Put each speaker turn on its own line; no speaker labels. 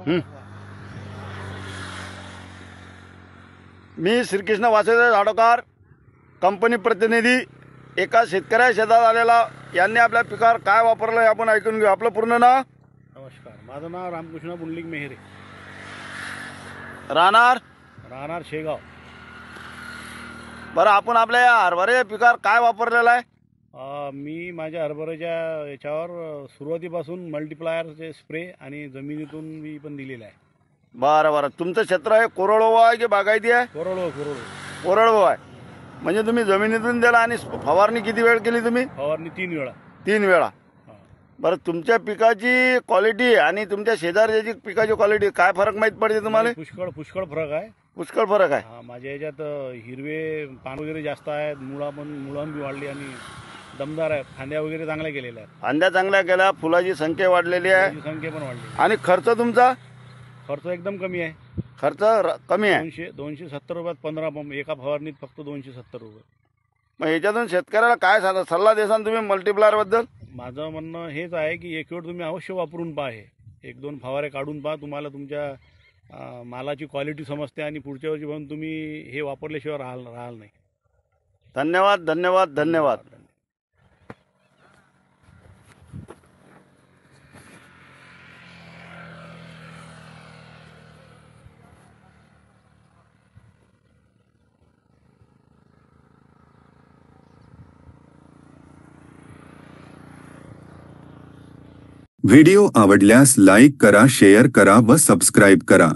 मी Shrikrishna Vasudev झाडोकार, company प्रतिनिधी. एका शेतकऱ्या शेतात आलेला, यांनी आपल्या पिकावर काय वापरलं हे आपण ऐकून घेऊ. आपलं पूर्ण नाव?
नमस्कार, माझं नाव रामकृष्ण पुंडलिक मेहरे,
राहणार
शेगाव.
बरं, आपण आपल्या या हरभऱ्याच्या पिकावर काय वापरलेलं आहे?
मी माझ्या हरभऱ्याच्या याच्यावर सुरुवातीपासून मल्टीप्लायरचे स्प्रे आणि जमिनीतून मी पण दिलेलं आहे.
बरं, तुमचं क्षेत्र आहे कोरडवाहू आहे की बागायती आहे? कोरडवाहू आहे. म्हणजे तुम्ही जमिनीतून दिला. आणि फवारणी किती वेळ केली तुम्ही?
फवारणी 3 वेळा.
3 वेळा. बरं, तुमच्या पिकाची क्वालिटी आणि तुमच्या शेजारची पिकाची क्वालिटी काय फरक माहित पडते तुम्हाला?
पुष्कळ फरक आहे.
पुष्कळ फरक आहे.
माझ्या याच्यात हिरवे पान वगैरे जास्त आहेत, मुळं बी वाढली आणि दमदार आहे. फांद्या वगैरे चांगल्या केलेल्या आहेत.
फांद्या चांगल्या केल्या, फुलाची संख्या वाढलेली आहे.
संख्या पण वाढली.
आणि खर्च तुमचा?
खर्च एकदम कमी आहे.
खर्च कमी आहे.
270 रुपयात 15 पंप, एका फवारणीत फक्त 270 रुपये.
मग याच्यातून शेतकऱ्याला काय सल्ला देसाल तुम्ही मल्टीप्लायर बद्दल?
माझं म्हणणं हेच आहे की एक वेळ तुम्ही अवश्य वापरून पहा. हे 1-2 फवारे काढून पहा. तुम्हाला तुमच्या मालाची क्वालिटी समजते आणि पुढच्या वर्षी पण तुम्ही हे वापरल्याशिवाय राहाल नाही.
धन्यवाद.
व्हिडिओ आवडल्यास लाईक करा, शेअर करा व सबस्क्राईब करा.